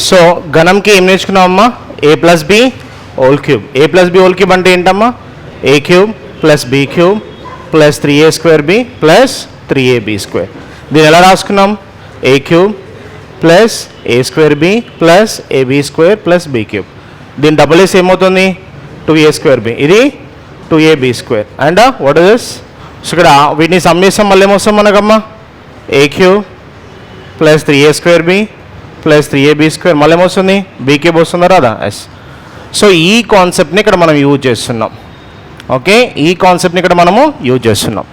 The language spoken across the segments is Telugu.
సో ఘనంకి ఏం నేర్చుకున్నామమ్మా? A plus b whole cube. A plus b whole cube అంటే ఏంటమ్మా? A cube plus b cube plus 3a square b plus 3ab square. దీన్ని ఎలా రాసుకున్నాం? A cube plus a square b plus ab square plus b cube. దీని డబుల్ వేసి ఏమవుతుంది? 2a square b. ఇది 2ab square. And what is this? So ఇక్కడ వీటిని సమ్ చేస్తాం, మళ్ళీ ఏమొస్తాం మనకమ్మా? A cube plus 3a square b plus 3ab square, మళ్ళీ ఏమొస్తుంది? బీ క్యూబ్ వస్తుందా రాదా? ఎస్. సో ఈ కాన్సెప్ట్ని ఇక్కడ మనం యూజ్ చేస్తున్నాం. ఓకే, ఈ కాన్సెప్ట్ని ఇక్కడ మనము యూజ్ చేస్తున్నాం.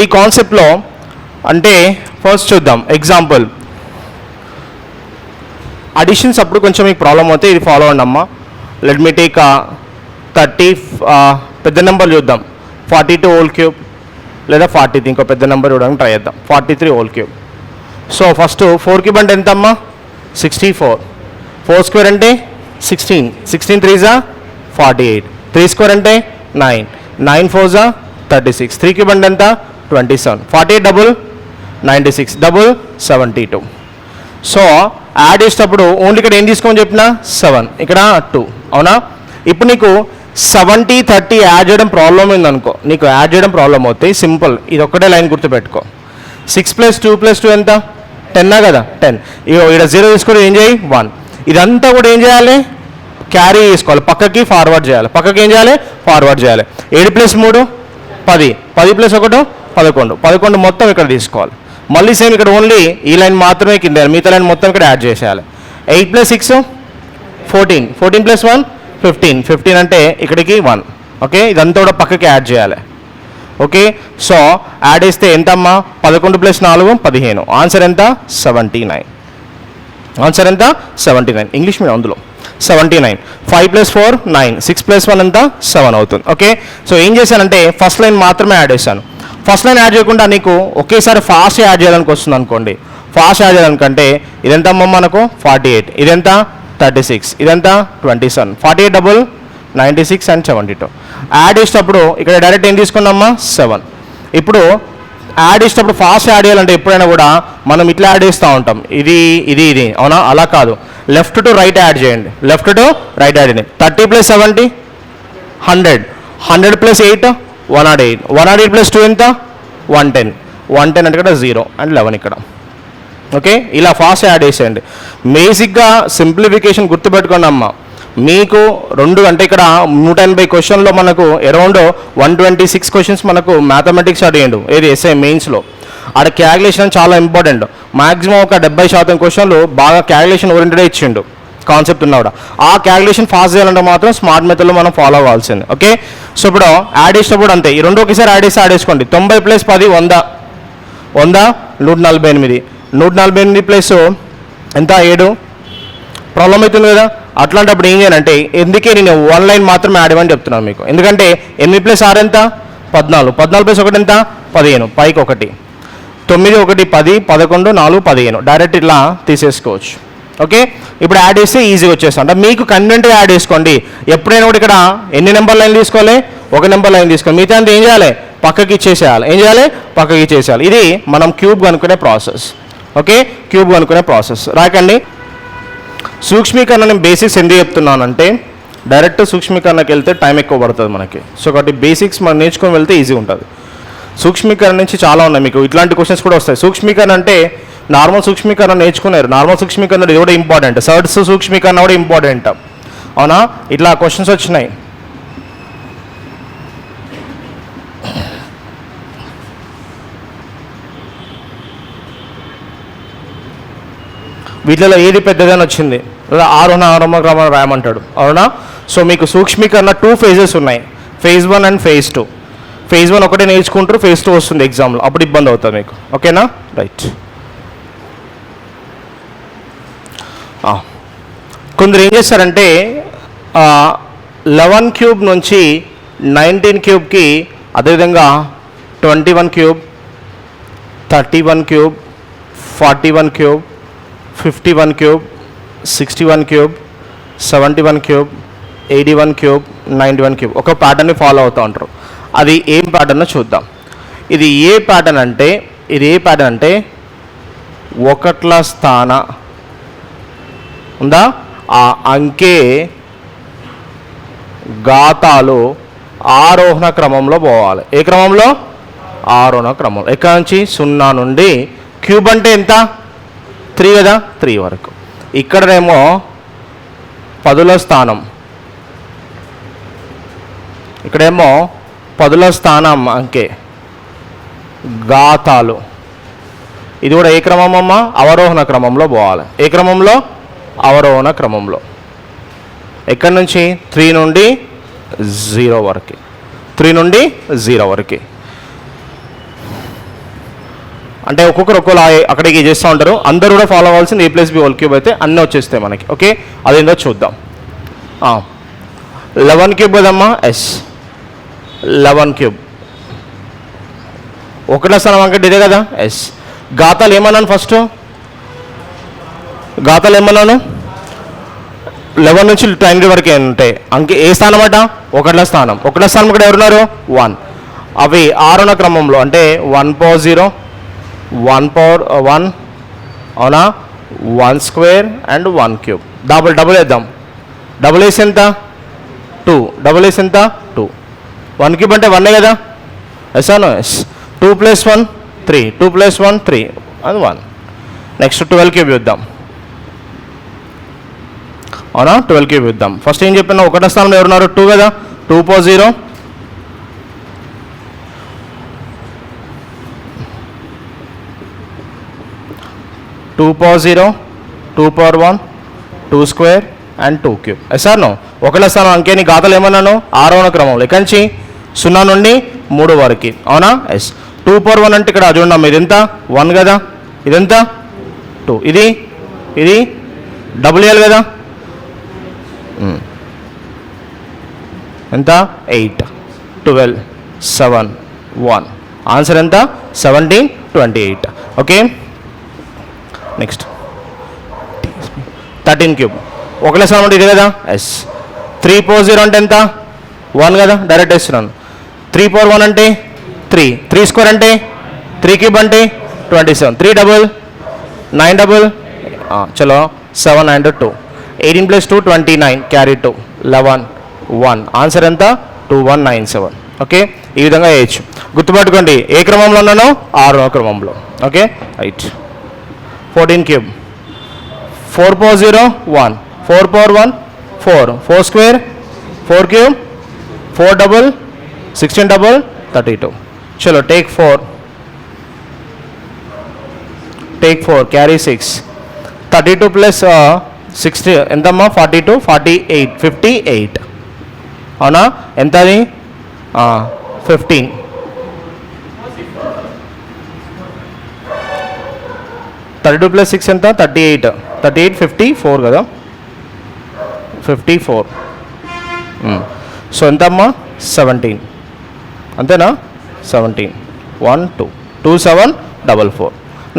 ఈ కాన్సెప్ట్లో అంటే ఫస్ట్ చూద్దాం ఎగ్జాంపుల్. అడిషన్స్ అప్పుడు కొంచెం మీకు ప్రాబ్లం అవుతే ఇది ఫాలో అవ్వండి అమ్మా. లెట్ మీ టేక్ 30 పెద్ద నెంబర్ చూద్దాం. 42 హోల్ క్యూబ్ లేదా 40, ఇంకో పెద్ద నెంబర్ చూడడానికి ట్రై చేద్దాం. 43 whole cube. So first 4 cube అంటే ఎంత అమ్మా? 64. 4 స్క్వేర్ అంటే 16. 16 3 జా 48. 3 స్క్వేర్ అంటే 9. 9 4 జా 36. 3 క్యూబ్ అంటే ఎంత? 27. 48 డబుల్ 96 డబుల్ 72. సో యాడ్ చేసేటప్పుడు ఓన్లీ ఇక్కడ ఏం తీసుకోమని చెప్పినా 7, ఇక్కడ 2. అవునా? ఇప్పుడు నీకు 70 30 యాడ్ చేయడం ప్రాబ్లం ఉందనుకో, నీకు యాడ్ చేయడం ప్రాబ్లం అవుతాయి. సింపుల్, ఇది ఒక్కటే లైన్ గుర్తుపెట్టుకో. 6 + 2 + 2 ఎంత? 10 కదా? 10. ఇక్కడ 0 తీసుకొని ఏం చేయి? 1. ఇదంతా కూడా ఏం చేయాలి? క్యారీ చేసుకోవాలి, పక్కకి ఫార్వర్డ్ చేయాలి. పక్కకి ఏం చేయాలి? ఫార్వర్డ్ చేయాలి. 7 + 3 10. 10 + 1 11. 11 మొత్తం ఇక్కడ తీసుకోవాలి. మళ్ళీ సేమ్ ఇక్కడ ఓన్లీ ఈ లైన్ మాత్రమే కింద, మిగతా లైన్ మొత్తం ఇక్కడ యాడ్ చేసేయాలి. 8 + 6 14. 14 + 1 15. 15 అంటే ఇక్కడికి 1. ఓకే, ఇదంతా కూడా పక్కకి యాడ్ చేయాలి. ఓకే, సో యాడ్ చేస్తే ఎంతమ్మా? 11 + 4 15. ఆన్సర్ ఎంత? 79. ఆన్సర్ ఎంత? 79. ఇంగ్లీష్ మీడియం అందులో 79. 5 + 4 9. 6 + 1 ఎంత? 7 అవుతుంది. ఓకే, సో ఏం చేశానంటే ఫస్ట్ లైన్ మాత్రమే యాడ్ చేశాను. ఫస్ట్ లైన్ యాడ్ చేయకుండా నీకు ఒకేసారి ఫాస్ట్ యాడ్ చేయడానికి వస్తుంది అనుకోండి. ఫాస్ట్ యాడ్ చేయడానికంటే ఇదెంతమ్మా మనకు? 48. ఇదెంత? 36. ఇదంతా 27. 48 డబుల్ 96 అండ్ 72. యాడ్ చేసేటప్పుడు ఇక్కడ డైరెక్ట్ ఏం తీసుకున్నామా? 7. ఇప్పుడు యాడ్ చేసేటప్పుడు ఫాస్ట్ యాడ్ చేయాలంటే ఎప్పుడైనా కూడా మనం ఇట్లా యాడ్ చేస్తూ ఉంటాం, ఇది ఇది ఇది. అవునా? అలా కాదు, లెఫ్ట్ టు రైట్ యాడ్ చేయండి. లెఫ్ట్ టు రైట్ యాడ్ చేయండి. 30 + 70 100. 100 + 8 108. 108 + 2 ఎంత? 110. 110 అంటే ఇక్కడ 0 అండ్ 11 ఇక్కడ. ఓకే, ఇలా ఫాస్ట్ యాడ్ చేసేయండి. బేసిక్గా సింప్లిఫికేషన్ గుర్తుపెట్టుకోండి అమ్మ. మీకు 2 అంటే ఇక్కడ 180 క్వశ్చన్లో మనకు అరౌండ్ 126 క్వశ్చన్స్ మనకు మ్యాథమెటిక్స్ అడిగాడు. ఏది? ఎస్ఐ మెయిన్స్లో. ఆడ క్యాలిక్యులేషన్ చాలా ఇంపార్టెంట్. మ్యాక్సిమం ఒక 70% క్వశ్చన్లు బాగా క్యాలిక్యులేషన్ ఓరియంటెడ్ ఇచ్చిండు, కాన్సెప్ట్ ఉన్నా కూడా. ఆ క్యాలిక్యులేషన్ ఫాస్ట్ చేయాలంటే మాత్రం స్మార్ట్ మెథడ్లో మనం ఫాలో అవ్వాల్సింది. ఓకే, సో ఇప్పుడు యాడ్ చేసేటప్పుడు అంతే, ఈ 2 ఒకేసారి యాడ్ చేసుకోండి. 90 + 10 100. 100 148. 148 ప్లస్ ఎంత? 7. ప్రాబ్లం అవుతుంది కదా? అట్లాంటప్పుడు ఏం చేయాలంటే, ఎందుకే నేను 1 లైన్ మాత్రమే యాడ్ ఇవ్వని చెప్తున్నాను మీకు. ఎందుకంటే 8 + 6 ఎంత? 14. 14 + 1 ఎంత? 15. పైకి 1. 9 1 10 11 4 15. డైరెక్ట్ ఇట్లా తీసేసుకోవచ్చు. ఓకే, ఇప్పుడు యాడ్ చేస్తే ఈజీగా వచ్చేస్తాం. అంటే మీకు కన్వెంట్గా యాడ్ చేసుకోండి. ఎప్పుడైనా కూడా ఇక్కడ ఎన్ని నెంబర్ లైన్ తీసుకోవాలి? 1 నెంబర్ లైన్ తీసుకోవాలి. మిగతా అంతా ఏం చేయాలి? పక్కకి ఇచ్చేసేయాలి. ఏం చేయాలి? పక్కకి ఇచ్చేసేయాలి. ఇది మనం క్యూబ్ కనుక్కునే ప్రాసెస్. ఓకే, క్యూబ్ కనుక్కునే ప్రాసెస్. రాకండి. సూక్ష్మీకరణ నేను బేసిక్స్ ఎందుకు చెప్తున్నానంటే, డైరెక్ట్ సూక్ష్మీకరణకి వెళ్తే టైం ఎక్కువ పడుతుంది మనకి. సో కాబట్టి బేసిక్స్ మనం నేర్చుకొని వెళ్తే ఈజీ ఉంటుంది. సూక్ష్మీకరణ నుంచి చాలా ఉన్నాయి, మీకు ఇట్లాంటి క్వశ్చన్స్ కూడా వస్తాయి. సూక్ష్మీకరణ అంటే నార్మల్ సూక్ష్మీకరణ నేర్చుకున్నారు. నార్మల్ సూక్ష్మీకరణ ఇది కూడా ఇంపార్టెంట్. సర్డ్స్ సూక్ష్మీకరణ కూడా ఇంపార్టెంట్. అవునా? ఇట్లా క్వశ్చన్స్ వచ్చినాయి. వీటిలో ఏది పెద్దదని వచ్చింది? ఆరోహణ రాయమంటాడు. అవునా? సో మీకు సూక్ష్మీకరణ 2 phases ఉన్నాయి, phase 1 అండ్ phase 2. phase 1 ఒకటే నేర్చుకుంటారు, phase 2 వస్తుంది ఎగ్జామ్లో, అప్పుడు ఇబ్బంది అవుతుంది మీకు. ఓకేనా? రైట్. కొందరు ఏం చేస్తారంటే 11 క్యూబ్ నుంచి 19 క్యూబ్కి, అదేవిధంగా 21 cube, 31 cube, 41 cube, 51 cube, 61 cube, 71 cube, 81 cube, 91 cube ఒక ప్యాటర్న్ని ఫాలో అవుతూ ఉంటారు. అది ఏం ప్యాటర్న్ చూద్దాం. ఇది ఏ ప్యాటర్న్ అంటే, ఒకట్ల స్థాన ఉందా? ఆ అంకె ఘాతాలు ఆరోహణ క్రమంలో పోవాలి. ఏ క్రమంలో? ఆరోహణ క్రమంలో. ఎక్కడి నుంచి? 0 నుండి క్యూబ్ అంటే ఎంత? 3 కదా, 3 వరకు. ఇక్కడనేమో పదుల స్థానం, ఇక్కడేమో పదుల స్థానం అంకె ఘాతాలు. ఇది కూడా ఏ క్రమం అమ్మ? అవరోహణ క్రమంలో పోవాలి. ఏ క్రమంలో? అవరోహణ క్రమంలో. ఎక్కడి నుంచి? 3 నుండి 0 వరకు. 3 నుండి 0 వరకు. అంటే ఒక్కొక్కరు ఒక్కోలా అక్కడికి చేస్తూ ఉంటారు. అందరూ కూడా ఫాలో అవ్వాల్సింది a+b హోల్ క్యూబ్ అయితే అన్నీ వచ్చేస్తాయి మనకి. ఓకే, అదేందో చూద్దాం. 11 క్యూబ్ కదమ్మా, ఎస్ 11 క్యూబ్. ఒకటో స్థానం అంకె ఇదే కదా, ఎస్. ఘాతాలు ఏమన్నాను? ఫస్ట్ ఘాతాలు ఏమన్నాను? 11 నుంచి 20 వరకే ఉంటాయి. అంకె ఏ స్థానం అట? ఒకటో స్థానం. ఒకటో స్థానం ఇక్కడ ఎవరున్నారు? 1. అవి ఆరోహణ క్రమంలో అంటే 1 power 0, 1 power 1, అవునా, 1 square అండ్ 1 cube. డబుల్ వేద్దాం. డబుల్ వేసి ఎంత? 2. డబుల్ వేసి ఎంత? 2. 1 cube అంటే 1 కదా, ఎస్ అను, ఎస్. 2 + 1 3, 2 + 1 3, అది 1. నెక్స్ట్ 12 క్యూబ్ చూద్దాం. అవునా, 12 క్యూబ్ చూద్దాం. ఫస్ట్ ఏం చెప్పినా? ఒకటో స్థానంలో ఎవరున్నారు? 2 కదా, 2 power 0, 2 power 0, 2 power 1, 2 square and 2 cube. Yes or no? ఒకటో స్థానం అంకెని ఘాతాలు ఏమన్నాను? ఆరోహణ క్రమంలో. ఎక్కడి నుంచి? 0 నుండి 3 వరకు. అవునా, ఎస్. 2 power 1 అంటే ఇక్కడ చూడండి, ఇది ఎంత? 1 కదా, ఇదెంత? 2. ఇది డబుల్ వేయాలి కదా, ఎంత? 8, 12, 7, 1. ఆన్సర్ ఎంత? 17, 28. Okay, next 13 cube. ఒకటే స్థానం అంటే ఇది కదా, ఎస్. 3 power 0 అంటే ఎంత? 1 కదా, డైరెక్ట్ వేస్తున్నాను. 3 power 1 అంటే 3, 3 square అంటే 3 cube అంటే 27, 3 double 9 double, చలో 7 and 2, 18 + 2 29, క్యారీ 2, 11, 1. ఆన్సర్ ఎంత? 2197. ఓకే, ఈ విధంగా వేయచ్చు. గుర్తుపట్టుకోండి, ఏ క్రమంలో ఉన్నానో? ఆరోహణ క్రమంలో. Okay, right. 14 cube. 4 power 0 1, 4 power 1 4, 4 square 4 cube, 4 double 16 double 32. చలో take 4, carry 6. 32 plus 60 ఎంతమ్మా? 42, 48, 58. అవునా, ఎంత అది? 15. 32 plus 6 ఎంత? 38, 54 కదా, 54. సో ఎంతమ్మా? 17. అంతేనా? 17, 1 2, 2 7 4.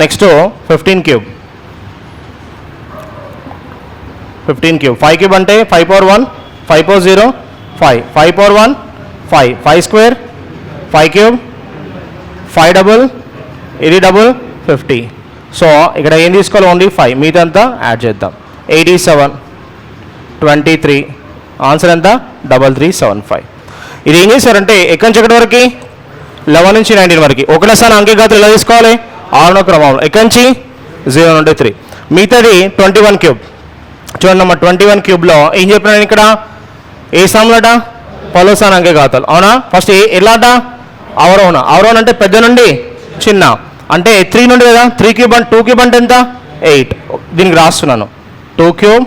Next 15 cube. 15 క్యూబ్. 5 క్యూబ్ అంటే 5 power 1, 5 power 0 5, 5 power 1 5, 5 square 5 cube, 5 double, ఇది డబుల్ 50. సో ఇక్కడ ఏం తీసుకోవాలి? ఓన్లీ 5, మిగతా యాడ్ చేద్దాం. 87, 23. ఆన్సర్ ఎంత? 3375. ఇది ఏం చేశారంటే ఎక్కడి నుంచి ఎక్కడి వరకు? 11 నుంచి 19 వరకు. ఒకటే స్థానం అంకె ఘాతాలు ఎలా తీసుకోవాలి? ఆరోహణ క్రమంలో. ఎక్కడి నుంచి? 0 నుండి 3. మిగతాది 21 క్యూబ్. చూడండి అమ్మా, 21 క్యూబ్లో ఏం చెప్పినాను ఇక్కడ? ఏ స్థానంలోట? పదో స్థానం అంకె ఘాతాలు. అవునా, ఫస్ట్ ఎలాట? అవరోహణ. అవరోహణ అంటే పెద్ద నుండి చిన్న, అంటే 3 నుండి కదా. 3 క్యూబ్ అంటే 2 క్యూబ్ అంటే ఎంత? 8. దీనికి రాస్తున్నాను. 2 cube,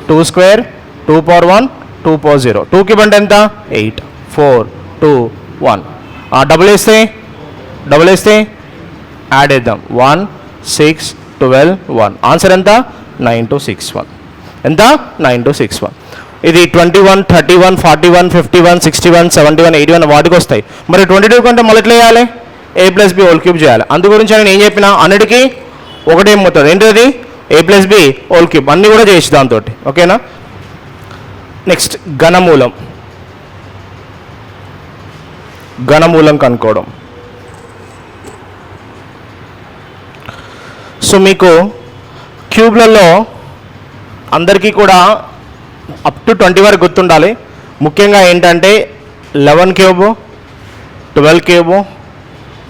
2 square, 2 power 1, 2 power 0. 2 cube అంటే ఎంత? 8, 4 2 1. డబుల్ వేస్తే యాడ్ చేద్దాం. 1 6 12 1. ఆన్సర్ ఎంత? 9261. ఎంత? 9261. ఇది 21 31 41 51 61 71 81 వాటికి వస్తాయి. మరి 22 కంటే మళ్ళీ ఎట్లా చేయాలి? a+b హోల్ క్యూబ్ చేయాలి. అందు గురించి నేను ఏం చెప్పినా, అన్నిటికీ ఒకటే మొత్తం ఏంటది? a+b whole cube. అన్నీ కూడా చేసి దాంతో. ఓకేనా? నెక్స్ట్ ఘనమూలం కనుక్కోవడం. సో మీకు క్యూబ్లలో అందరికీ కూడా అప్ టు 20 వరకు గుర్తుండాలి. ముఖ్యంగా ఏంటంటే 11 క్యూబ్, 12 క్యూబ్,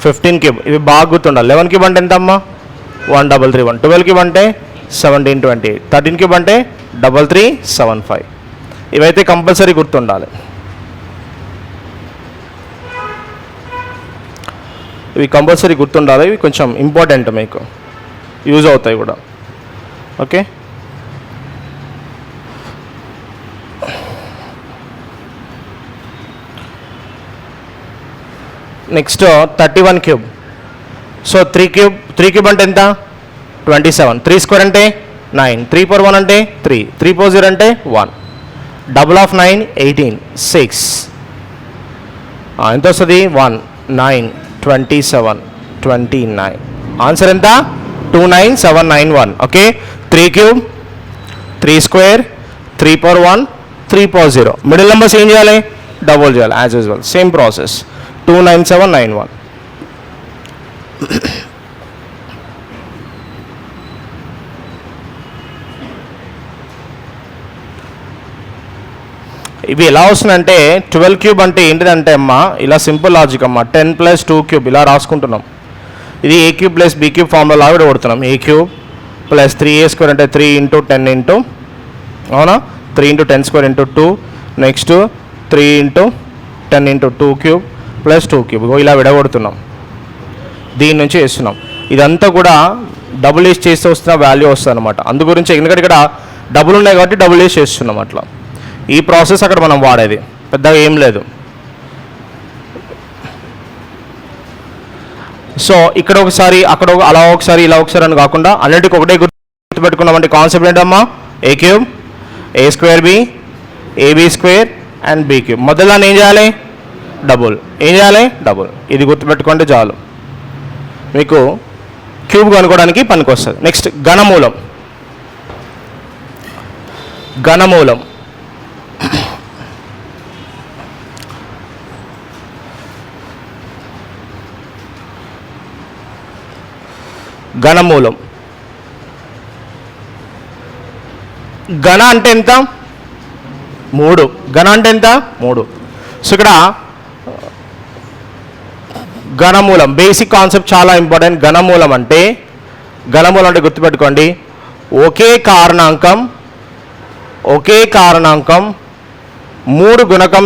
15 క్యూబ్ ఇవి బాగా గుర్తుండాలి. 11 క్యూబ్ అంటే ఎంత అమ్మా? 1331. 12 క్యూబ్ అంటే 1728. 13 క్యూబ్ అంటే 3375. ఇవైతే కంపల్సరీ గుర్తుండాలి. ఇవి కంపల్సరీ గుర్తుండాలి. ఇవి కొంచెం ఇంపార్టెంట్, మీకు యూజ్ అవుతాయి కూడా. Okay, next 31 cube. So 3 cube అంటే ఎంత? 27. 3 స్క్వేర్ అంటే 9. 3 పవర్ 1 అంటే 3. 3 పవర్ 0 అంటే 1. Double of 9 18. 6 ఎంత వస్తుంది? 1 9 27 29. ఆన్సర్ ఎంత? 29791. Okay, 3 cube, 3 square, 3 power 1, 3 power 0. Middle numbers ఏం చేయాలి? డబుల్ చేయాలి యాజ్ యూజువల్, సేమ్ ప్రాసెస్. 29791. ఇవి ఎలా వస్తున్నాయంటే 12 క్యూబ్ అంటే ఏంటిదంటే అమ్మా, ఇలా సింపుల్ లాజిక్ అమ్మా. 10 + 2 క్యూబ్ ఇలా రాసుకుంటున్నాం. ఇది a cube plus b cube formula లాగా కొడుతున్నాం. ఏ క్యూబ్ ప్లస్ 3a స్క్వేర్ అంటే 3 × 10 ఇంటూ, అవునా, 3 × 10 square into 2. Next 3 × 10 into 2 cube plus 2 cube. ఇలా విడగొడుతున్నాం, దీని నుంచి వేస్తున్నాం. ఇదంతా కూడా డబుల్ వేసి చేస్తే వస్తున్న వాల్యూ వస్తుంది అనమాట. అందు గురించి ఎందుకంటే ఇక్కడ డబుల్ ఉన్నాయి కాబట్టి డబుల్ వేసి చేస్తున్నాం. అట్లా ఈ ప్రాసెస్ అక్కడ మనం వాడేది పెద్దగా ఏం లేదు. సో ఇక్కడ ఒకసారి, అక్కడ అలా ఒకసారి, ఇలా ఒకసారి అని కాకుండా అన్నిటికీ ఒకటే గుర్తుపెట్టుకున్నామంటే కాన్సెప్ట్ ఏంటమ్మా? A cube, a square b, ab square and b cube. మొదలు ఏం చేయాలి? డబుల్. ఏం చేయాలి? డబుల్. ఇది గుర్తుపెట్టుకుంటే చాలు, మీకు క్యూబ్ కనుక్కోవడానికి పనికి వస్తుంది. నెక్స్ట్ ఘనమూలం. ఘనమూలం ఘనమూలం ఘన అంటే ఎంత? 3. ఘన అంటే ఎంత? 3. సో ఇక్కడ ఘనమూలం బేసిక్ కాన్సెప్ట్ చాలా ఇంపార్టెంట్. ఘనమూలం అంటే గుర్తుపెట్టుకోండి, ఒకే కారణాంకం 3 గుణకం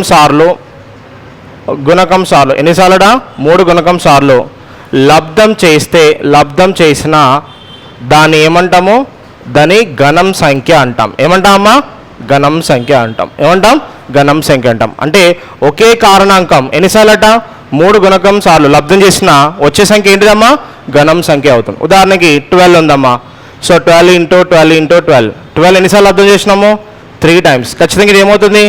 సార్లు ఎన్నిసార్లుడా? 3 గుణకం సార్లు లబ్ధం చేసిన దాన్ని ఏమంటాము? దాని ఘనం సంఖ్య అంటాం. ఏమంటామమ్మా? ఘనం సంఖ్య అంటాం. ఏమంటాం? ఘనం సంఖ్య అంటాం. అంటే ఒకే కారణాంకం ఎన్నిసార్లట? 3 గుణకం సార్లు లబ్ధం చేసిన వచ్చే సంఖ్య ఏంటిదమ్మా? ఘనం సంఖ్య అవుతుంది. ఉదాహరణకి 12 ఉందమ్మా. సో 12 × 12 × 12. 12 ఎన్నిసార్లు లబ్ధం చేసినాము? 3 టైమ్స్. ఖచ్చితంగా ఇది ఏమవుతుంది?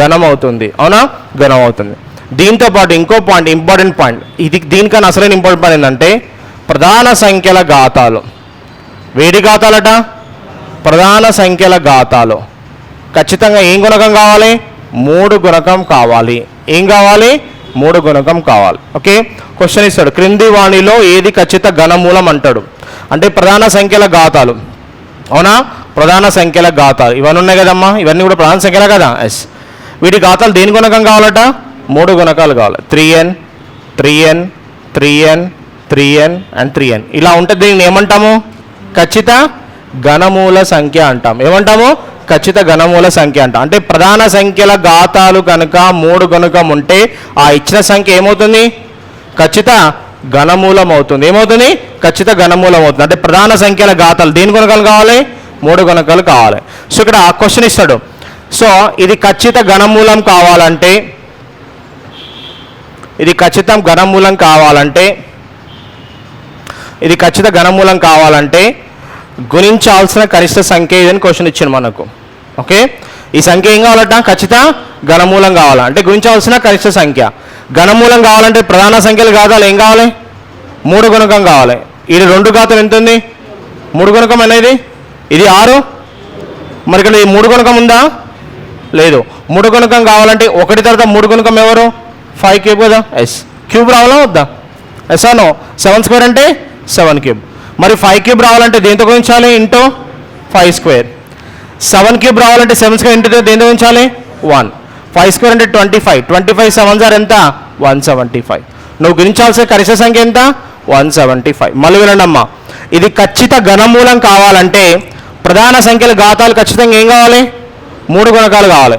ఘనం అవుతుంది. అవునా? ఘనం అవుతుంది. దీంతో పాటు ఇంకో పాయింట్, ఇంపార్టెంట్ పాయింట్, ఇది దీనికన్నా అసలైన ఇంపార్టెంట్ పాయింట్ ఏంటంటే ప్రధాన సంఖ్యల ఘాతాలు. వేడి ఘాతాలట? ప్రధాన సంఖ్యల ఘాతాలు ఖచ్చితంగా ఏం గుణకం కావాలి? 3 గుణకం కావాలి. ఏం కావాలి? 3 గుణకం కావాలి. ఓకే, క్వశ్చన్ ఇస్తాడు, క్రింది వాణిలో ఏది ఖచ్చిత ఘనమూలం అంటాడు. అంటే ప్రధాన సంఖ్యల ఘాతాలు, అవునా? ప్రధాన సంఖ్యల ఘాతాలు ఇవన్నీ ఉన్నాయి కదమ్మా, ఇవన్నీ కూడా ప్రధాన సంఖ్యలే కదా. ఎస్, వీటి ఘాతాలు దేని గుణకం కావాలట? 3 గుణకాలు కావాలి. 3n 3n 3n 3n and 3n ఇలా ఉంటుంది. దీన్ని ఏమంటాము? ఖచ్చిత ఘనమూల సంఖ్య అంటాం. ఏమంటాము? ఖచ్చిత ఘనమూల సంఖ్య అంటాం. అంటే ప్రధాన సంఖ్యల ఘాతాలు కనుక 3 గుణకం ఉంటే ఆ ఇచ్చిన సంఖ్య ఏమవుతుంది? ఖచ్చిత ఘనమూలం అవుతుంది. ఏమవుతుంది? ఖచ్చిత ఘనమూలం అవుతుంది. అంటే ప్రధాన సంఖ్యల ఘాతాలు దేని గుణకాలు కావాలి? 3 గుణకాలు కావాలి. సో ఇక్కడ క్వశ్చన్ ఇస్తాడు. సో ఇది ఖచ్చిత ఘనమూలం కావాలంటే, ఇది ఖచ్చిత ఘనమూలం కావాలంటే గుణించాల్సిన కనిష్ట సంఖ్య ఇదని క్వశ్చన్ ఇచ్చింది మనకు. ఓకే, ఈ సంఖ్య ఏం కావాలట? ఖచ్చిత ఘనమూలం కావాలంటే గుణించాల్సిన కనిష్ట సంఖ్య. ఘనమూలం కావాలంటే ప్రధాన సంఖ్యలు ఘాతాలు ఏం కావాలి? 3 గుణకం కావాలి. ఇది 2 ఘాతం ఎంత ఉంది? 3 గుణకం అనేది ఇది 6. మరి ఇక్కడ 3 గుణకం ఉందా? లేదు. 3 గుణకం కావాలంటే 1 తర్వాత 3 గుణకం ఎవరు? 5 క్యూబ్ కదా. ఎస్, క్యూబ్ రావాలా వద్దా? ఎస్ అనో. 7 స్క్వేర్ అంటే 7 క్యూబ్. మరి 5 క్యూబ్ రావాలంటే దేంతో గుణించాలి? Into 5 square. 7 క్యూబ్ రావాలంటే 7 స్క్వేర్ ఇంటూ దేంతో ఉంచాలి 1. 5 స్క్వేర్ అంటే 25. 25 7 సార్ ఎంత 175. నువ్వు గురించాల్సిన కనిష్ట సంఖ్య ఎంత 175. మళ్ళీ వినండి అమ్మా, ఇది ఖచ్చిత ఘనమూలం కావాలంటే ప్రధాన సంఖ్యల ఘాతాలు ఖచ్చితంగా ఏం కావాలి 3 గుణకాలు కావాలి.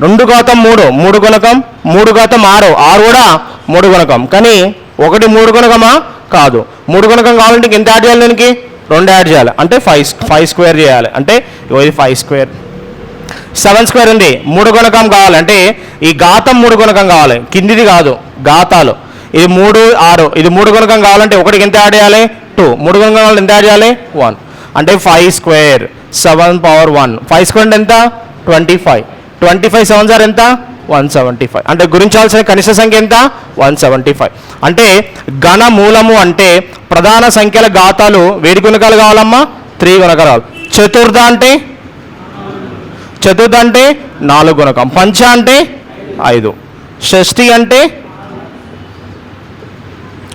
2 ఘాతం 3, 3 గుణకం, 3 ఘాతం 6, 6 కూడా 3 గుణకం. కానీ 1 3 గుణకమా కాదు. 3 గుణకం కావాలంటే ఎంత యాడ్ చేయాలి, దానికి 2 యాడ్ చేయాలి అంటే 5 స్క్వేర్ చేయాలి. అంటే ఇది 5 స్క్వేర్. 7 స్క్వేర్ ఉంది, 3 గుణకం కావాలి అంటే ఈ ఘాతం 3 గుణకం కావాలి, కిందిది కాదు ఘాతాలు. ఇది 3 6, ఇది 3 గుణకం కావాలంటే 1కి ఎంత యాడ్ చేయాలి 2, 3 గుణకం కావాలంటే ఎంత యాడ్ చేయాలి 1. అంటే 5 స్క్వేర్ 7 పవర్ 1. 5 స్క్వేర్ అంటే ఎంత 25. 25 7 సార్ ఎంత 175. అంటే గురించాల్సిన కనిష్ట సంఖ్య ఎంత 175. అంటే ఘన మూలము అంటే ప్రధాన సంఖ్యల ఘాతాలు వేడి గుణకాలు కావాలమ్మా 3 గుణకాలు కావాలి. చతుర్థ అంటే 4 గుణకం. పంచ అంటే 5. షష్ఠి అంటే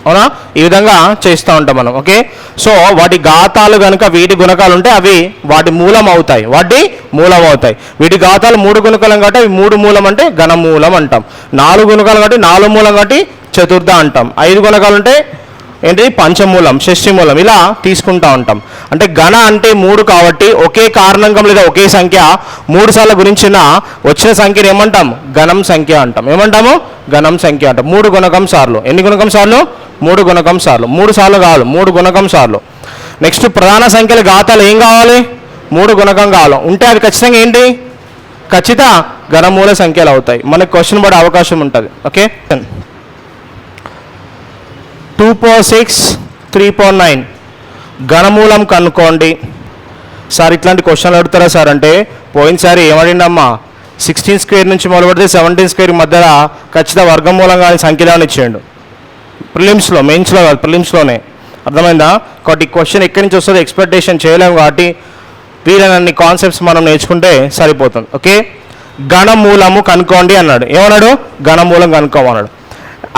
అవునా, ఈ విధంగా చేస్తూ ఉంటాం మనం. ఓకే, సో వాటి ఘాతాలు కనుక వీటి గుణకాలు ఉంటే అవి వాటి మూలం అవుతాయి, వీటి ఘాతాలు 3 గుణకాలం కాబట్టి అవి 3 మూలం అంటే ఘనమూలం అంటాం. 4 గుణకాలు కాబట్టి 4 మూలం కాబట్టి చతుర్థ అంటాం. 5 గుణకాలు ఉంటే ఏంటి పంచమూలం, షష్ఠి మూలం, ఇలా తీసుకుంటూ ఉంటాం. అంటే ఘన అంటే 3 కాబట్టి ఒకే కారణంగం లేదా ఒకే సంఖ్య 3 సార్లు గురించిన వచ్చిన సంఖ్యను ఏమంటాం ఘనం సంఖ్య అంటాం. ఏమంటాము ఘనం సంఖ్య అంటాం. 3 గుణకం సార్లు. ఎన్ని గుణకం సార్లు 3 గుణకం సార్లు. 3 సార్లు కావాలి, 3 గుణకం సార్లు. నెక్స్ట్ ప్రధాన సంఖ్యల ఘాతాలు ఏం కావాలి 3 గుణకం కావాలి. ఉంటే అవి ఖచ్చితంగా ఏంటి ఖచ్చిత ఘనమూల సంఖ్యలు అవుతాయి. మనకు క్వశ్చన్ పడే అవకాశం ఉంటుంది. ఓకే, 2 power 6, 3 power 9 ఘనమూలం కనుక్కోండి. సార్ ఇట్లాంటి క్వశ్చన్లు అడుగుతారా సార్ అంటే, పోయినసారి ఏమడిండమ్మా 16 స్క్వేర్ నుంచి మొదలుపెడితే 17 స్క్వేర్ మధ్యలో ఖచ్చిత వర్గమూలం కానీ సంఖ్యలను ఇచ్చేయండు. ప్రిలిమ్స్లో, మెయిన్స్లో కాదు, ప్రిలిమ్స్లోనే. అర్థమైందా? కాబట్టి క్వశ్చన్ ఎక్కడి నుంచి వస్తుందో ఎక్స్పెక్టేషన్ చేయలేము. కాబట్టి వీలైనన్ని కాన్సెప్ట్స్ మనం నేర్చుకుంటే సరిపోతుంది. ఓకే, ఘనమూలము కనుక్కోండి అన్నాడు. ఏమన్నాడు ఘనమూలం కనుక్కోమన్నాడు.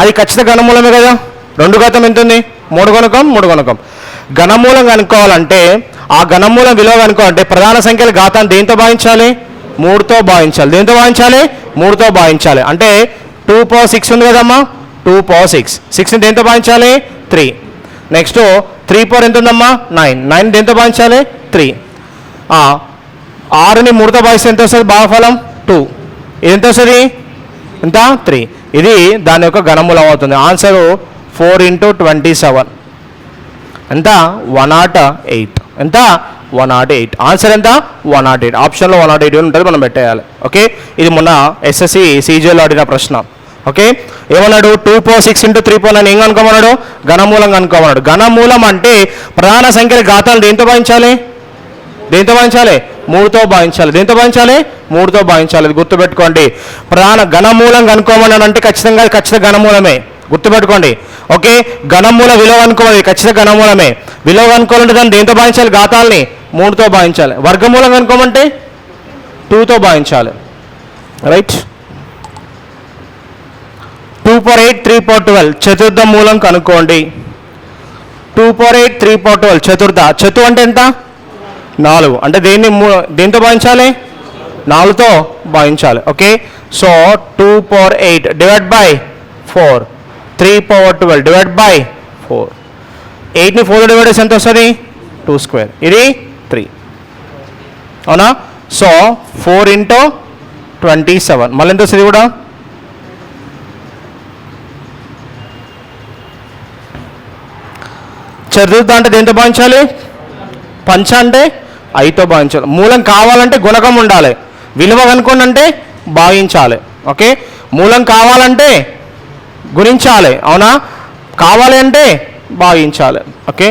అది ఖచ్చిత ఘనమూలమే కదా. 2 ఘాతం ఎంత ఉంది 3 గుణకం, 3 గుణకం. ఘనమూలం కనుక్కోవాలంటే ఆ ఘనమూలం విలువ కనుక్కోవాలంటే ప్రధాన సంఖ్యల ఘాతాన్ని దేంతో భావించాలి 3తో భావించాలి. దేంతో భావించాలి 3తో భావించాలి. అంటే 2 power 6 ఉంది కదమ్మా, 2 power 6. 6ని దేంతో భావించాలి 3. నెక్స్ట్ 3 power ఎంత ఉందమ్మా 9. 9 దేంతో భావించాలి 3. 6ని 3తో భావిస్తే ఎంత వస్తుంది భాగఫలం 2. ఇది ఎంత వస్తుంది ఎంత 3. ఇది దాని యొక్క ఘనమూలం అవుతుంది. ఆన్సరు 4 into 27 ఎంత 108. ఎంత 108. ఆన్సర్ ఎంత 108. ఆప్షన్లో 108 ఉంటుంది, మనం పెట్టేయాలి. ఓకే, ఇది మొన్న ఎస్ఎస్సి సీజీలో అడిగిన ప్రశ్న. ఓకే, ఏమన్నాడు 2 power 6 into 3 power 9 ఏం కనుక్కోమన్నాడు ఘనమూలం కనుక్కోమన్నాడు. ఘనమూలం అంటే ప్రధాన సంఖ్యల ఘాతాలు దేంతో భావించాలి 3తో భావించాలి. దేంతో భావించాలి 3తో భావించాలి. ఇది గుర్తుపెట్టుకోండి. ప్రధాన ఘనమూలం కనుక్కోమన్నాడు అంటే ఖచ్చితంగా ఖచ్చిత ఘనమూలమే, గుర్తుపెట్టుకోండి. ఓకే, ఘనమూల విలువ అనుకోవాలి, ఖచ్చిత ఘనమూలమే. విలువ కనుక్కోవాలంటే దాన్ని దేంతో భావించాలి ఘాతాలని 3తో భావించాలి. వర్గమూలం కనుక్కోమంటే 2తో భావించాలి. రైట్. 2 power 8, 3 power 12 చతుర్థ మూలం కనుక్కోండి. 2 power 8, 3 power 12 చతుర్థ. చతు అంటే ఎంత 4. అంటే దేంతో భావించాలి 4తో భావించాలి. Okay, so 2 power 8 divide by 4, 3 power 12 divide by 4. 8ని 4 divide చేసి ఎంత వస్తుంది 2 స్క్వేర్. ఇది 3. అవునా? సో 4 into 27 మళ్ళీ ఎంత వస్తుంది కూడా చతుర్థ. అంటే దేంతో భావించాలి పంచ అంటే 5తో భావించాలి. మూలం కావాలంటే గుణకం ఉండాలి. విలువ కనుక్కోండి అంటే భావించాలి. ఓకే, మూలం కావాలంటే గుణించాలి. అవునా? కావాలి అంటే భావించాలి. ఓకే,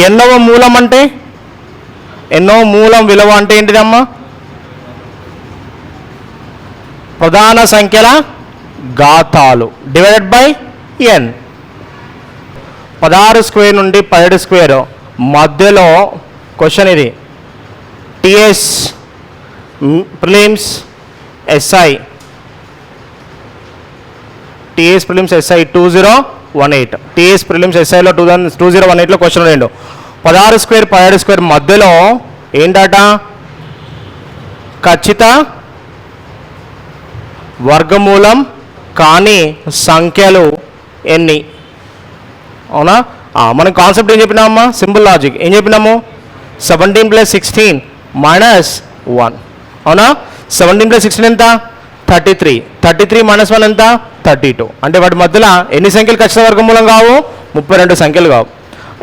ఎన్నవ మూలం అంటే ఎన్నో మూలం విలువ అంటే ఏంటిదమ్మా ప్రధాన సంఖ్యల ఘాతాలు డివైడెడ్ బై n. 16 స్క్వేర్ నుండి 17 స్క్వేర్ మధ్యలో క్వశ్చన్ ఇది. TS prelims SI 2001 1618 TS prelims ఎస్ఐలో 2018లో క్వశ్చన్ రెండు 16 స్క్వేర్ 17 స్క్వేర్ మధ్యలో ఏంటట ఖచ్చిత వర్గమూలం కాని సంఖ్యలు ఎన్ని? అవునా? మనం కాన్సెప్ట్ ఏం చెప్పినామమ్మా? సింపుల్ లాజిక్ ఏం చెప్పినాము? 17 + 16 - 1. అవునా? 17 + 16 ఎంత? 33. 33 - 1 ఎంత? 32. అంటే వాటి మధ్యలో ఎన్ని సంఖ్యలు ఖచ్చిత వర్గమూలం కావు? 32 సంఖ్యలు కావు.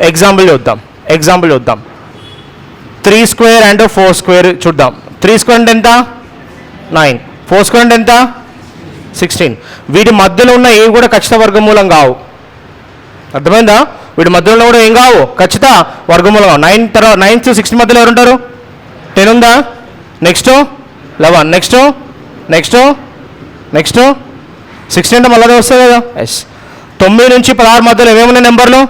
ఎగ్జాంపుల్ చూద్దాం. 3 స్క్వేర్ అండ్ 4 స్క్వేర్ చూద్దాం. 3 స్క్వేర్ అంటే ఎంత? 9. 4 స్క్వేర్ అంటే ఎంత? 16. వీటి మధ్యలో ఉన్న ఏవి కూడా ఖచ్చిత వర్గమూలం కావు. అర్థమైందా? వీటి మధ్యలో కూడా ఏం కావు? ఖచ్చిత వర్గమూలం కావు. 9 తర్వాత 9 to 16 మధ్యలో ఎవరు ఉంటారు? 10 ఉందా? నెక్స్ట్ 11. నెక్స్ట్ 16 అంటే మళ్ళీ వస్తుంది కదా. ఎస్. 9 నుంచి 16 మధ్యలో ఏమేమున్నాయి నెంబర్లు?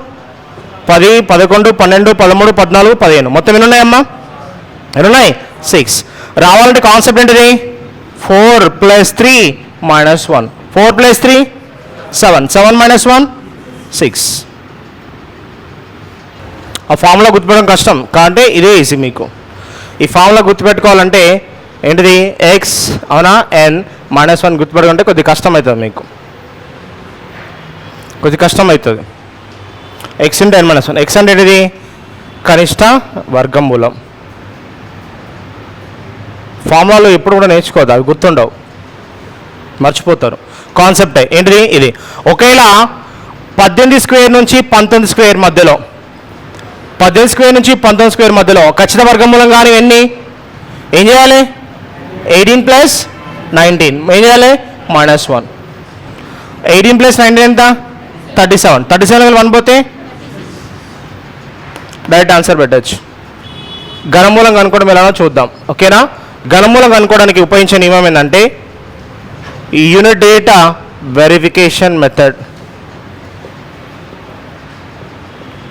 10, 11, 12, 13, 14, 15. మొత్తం ఎన్ని ఉన్నాయమ్మా? ఎన్ని ఉన్నాయి? 6. రావాలంటే కాన్సెప్ట్ ఏంటిది? 4 + 3 - 1. 4 + 3 7. 7 - 1 6. ఆ ఫార్ములా గుర్తుపెట్టడం కష్టం కాబట్టి ఇదే ఈజీ మీకు. ఈ ఫార్ములా గుర్తుపెట్టుకోవాలంటే ఏంటిది? ఎక్స్ అవునా n - 1 గుర్తుపెట్టుకుంటే కొద్దిగా కష్టం అవుతుంది మీకు. కొద్దిగా కష్టం అవుతుంది. X into n - 1. ఎక్స్ అంటే ఏంటిది? కనిష్ట వర్గమూలం. ఫార్ములాలో ఎప్పుడు కూడా నేర్చుకోవద్దు, అవి గుర్తుండవు, మర్చిపోతారు. కాన్సెప్టే ఏంటిది? ఇది. ఒకేలా 18 స్క్వేర్ నుంచి 19 స్క్వేర్ మధ్యలో 18 స్క్వేర్ నుంచి 19 స్క్వేర్ మధ్యలో ఖచ్చిత వర్గమూలం కానీ ఎన్ని? ఏం చేయాలి? 18 + 19 ఏం చేయాలి? -1. 18 + 19 ఎంత? 37. 37 1 పోతే డైరెక్ట్ ఆన్సర్ పెట్టచ్చు. ఘనమూలం కనుక్కోవడం ఎలానో చూద్దాం. ఓకేనా? ఘనమూలం కనుక్కోవడానికి ఉపయోగించే నియమం ఏంటంటే ఈ unit data verification method.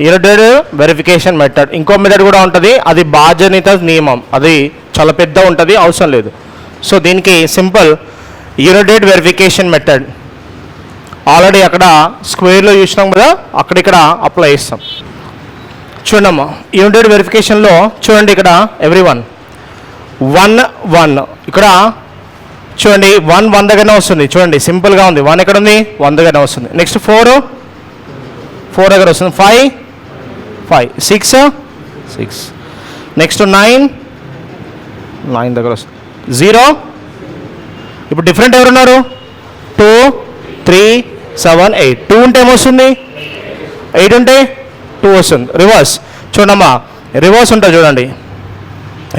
Unit data verification method. ఇంకో మెథడ్ కూడా ఉంటుంది, అది బాధ్యత నియమం. అది చాలా పెద్ద ఉంటుంది, అవసరం లేదు. సో దీనికి simple unit date verification method. Already అక్కడ స్క్వేర్లో చూసినాం కదా, అక్కడిక్కడ అప్లై చేస్తాం. చూడమ్మా, యూనిట్ డేట్ వెరిఫికేషన్లో చూడండి, ఇక్కడ ఎవ్రీవన్ 1 1 ఇక్కడ చూడండి 1 1 దగ్గరనే వస్తుంది. చూడండి సింపుల్గా ఉంది. 1 ఎక్కడ ఉంది? 1 దగ్గరనే వస్తుంది. నెక్స్ట్ 4 4 దగ్గర వస్తుంది. 5 5 6 6. నెక్స్ట్ 9 9 దగ్గర వస్తుంది. 0. ఇప్పుడు డిఫరెంట్ ఎవరున్నారు? 2 3 7 8. 2 ఉంటే ఏమొస్తుంది? 8 ఉంటే 2 వస్తుంది. రివర్స్ చూడమ్మా, రివర్స్ ఉంటుంది చూడండి.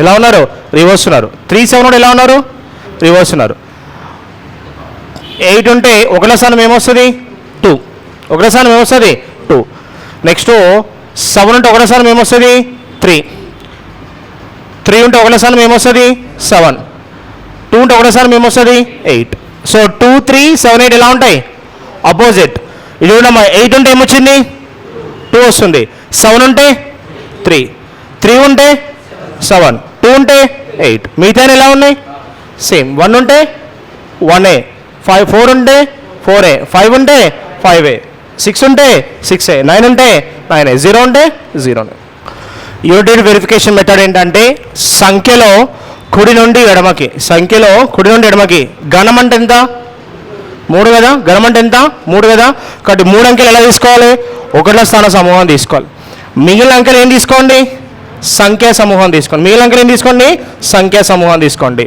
ఎలా ఉన్నారు? రివర్స్ ఉన్నారు. 3 7 ఎలా ఉన్నారు? రివర్స్ ఉన్నారు. 8 ఉంటే ఒకటో స్థానం ఏమొస్తుంది? 2. ఒకటో స్థానం ఏమొస్తుంది? 2. నెక్స్ట్ 7 ఉంటే ఒకటో స్థానం ఏమొస్తుంది? 3. 3 ఉంటే ఒకటో స్థానం ఏమొస్తుంది? 7. 2 ఉంటే ఒకటో స్థానం ఏమొస్తుంది? 8. సో 2 3 7 8 ఎలా ఉంటాయి? అపోజిట్. ఇది చూడమ్మా, 8 ఉంటే ఏమొచ్చింది? 2 వస్తుంది. 7 ఉంటే 3. 3 ఉంటే 7. 2 ఉంటే 8. మిగతా ఎలా ఉన్నాయి? సేమ్. 1 ఉంటే 1a. 4 ఉంటే 4a. 5 ఉంటే 5a. 6 ఉంటే 6a. 9 ఉంటే 9a. 0 ఉంటే 0. యూనిట్ డేట్ వెరిఫికేషన్ మెథడ్ ఏంటంటే సంఖ్యలో కుడి నుండి ఎడమకి, సంఖ్యలో కుడి నుండి ఎడమకి గణం అంటే ఎంత? 3 కదా. గణం అంటే ఎంత? 3 కదా. కాబట్టి 3 అంకెలు ఎలా తీసుకోవాలి? ఒకటో స్థాన సమూహం తీసుకోవాలి. మిగిలిన అంకెలు ఏం తీసుకోండి? సంఖ్యా సమూహం తీసుకోండి. మిగిలిన అంకెలు ఏం తీసుకోండి? సంఖ్యా సమూహం తీసుకోండి.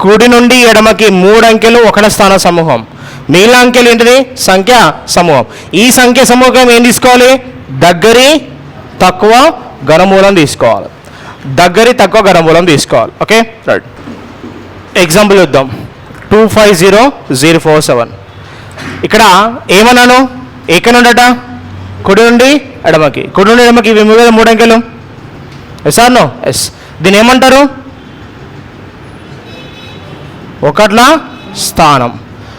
కుడి నుండి ఎడమకి 3 అంకెలు ఒకటో స్థాన సమూహం. మిగిలిన అంకెలు ఏంటిది? సంఖ్యా సమూహం. ఈ సంఖ్యా సమూహం ఏం తీసుకోవాలి? దగ్గరి తక్కువ ఘనమూలం తీసుకోవాలి. దగ్గరి తక్కువ ఘనమూలం తీసుకోవాలి. Okay right. ఎగ్జాంపుల్ చూద్దాం. 250047. ఇక్కడ ఏమన్నాను? ఎక్కడ నుండట? కుడి నుండి ఎడమకి. కుడి నుండి ఎడమకి ఇవి 3 అంకెలు. Yes or no? ఎస్. దీన్ని ఏమంటారు? ఒకట్ల స్థానం.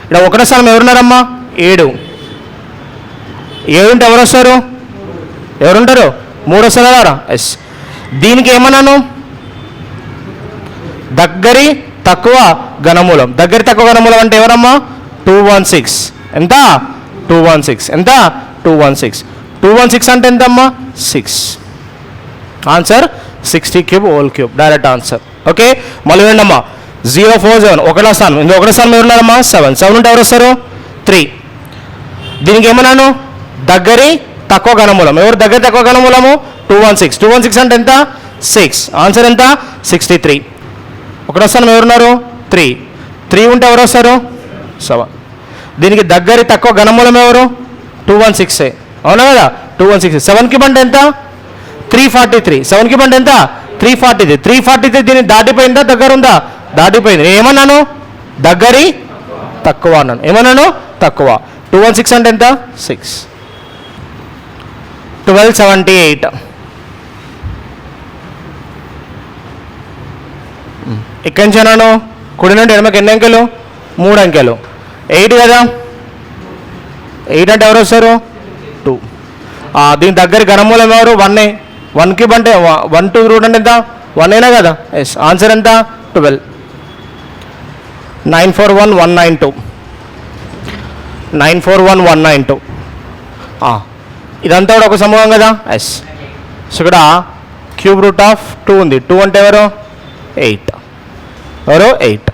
ఇక్కడ ఒకటో స్థానం ఎవరున్నారమ్మా? 7. 7 ఉంటే ఎవరు వస్తారు? ఎవరుంటారు? 3 వస్తారు కదా. ఎస్. దీనికి ఏమన్నాను? దగ్గరి తక్కువ ఘనమూలం. దగ్గరి తక్కువ ఘనమూలం అంటే ఎవరమ్మా? 216. ఎంత? 216. ఎంత? 216. 216 అంటే ఎంతమ్మా 6. Answer 60 cube whole cube, direct answer. Okay, మళ్ళీ వినండమ్మా 047 ఒకటో స్థానం, ఇందులో ఒకటో స్థానం ఎవరు ఉన్నారమ్మా 7. 7 ఉంటే ఎవరు వస్తారు 3. దీనికి ఏమన్నాను దగ్గరి తక్కువ ఘనమూలం, ఎవరు దగ్గర తక్కువ ఘనమూలము 216. 216 అంటే ఎంత 6. ఆన్సర్ ఎంత 63. ఒకటో స్థానం ఎవరున్నారు 3. 3 ఉంటే ఎవరు వస్తారు 7. దీనికి దగ్గరి తక్కువ ఘనమూలం ఎవరు 216. అవునా కదా 216. 7కి బండి ఎంత 343. 7కి బండి ఎంత 343. 343 దీన్ని దాటిపోయిందా దగ్గర ఉందా దాటిపోయింది. నేను ఏమన్నాను దగ్గరి తక్కువ అన్నాను. ఏమన్నాను తక్కువ. 216 అంటే ఎంత 6. 1278. ఎక్కడి నుంచి అన్నాను కుడి నుండి ఎడమకి ఎన్ని అంకెలు 3 అంకెలు. 8 కదా 8 అంటే ఎవరు వస్తారు 2. దీని దగ్గర ఘనమూలం ఎవరు 1. 1కి అంటే 1 2 రూట్ అంటే ఎంత 1 అయినా కదా. ఎస్, ఆన్సర్ ఎంత 12. 941192. 941192. ఇదంతా కూడా ఒక సమూహం కదా. ఎస్, సో ఇక్కడ క్యూబ్ రూట్ ఆఫ్ 2 ఉంది. 2 అంటే ఎవరు 8. ఎవరు 8.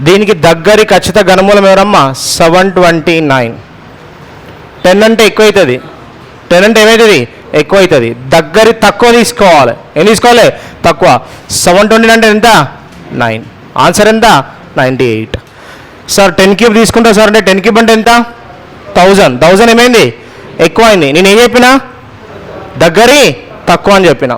దీనికి దగ్గరి ఖచ్చిత ఘనమూలం ఎవరమ్మా 729. 10 అంటే ఎక్కువ అవుతుంది. 10 అంటే ఏమవుతుంది ఎక్కువ అవుతుంది. దగ్గరి తక్కువ తీసుకోవాలి. ఏం తీసుకోవాలి తక్కువ. 720 అంటే ఎంత 9. ఆన్సర్ ఎంత 98. సార్ 10 క్యూబ్ తీసుకుంటా సార్ అంటే 10 క్యూబ్ అంటే ఎంత 1000 ఏమైంది ఎక్కువ అయింది. నేను ఏం చెప్పినా దగ్గరి తక్కువ అని చెప్పిన.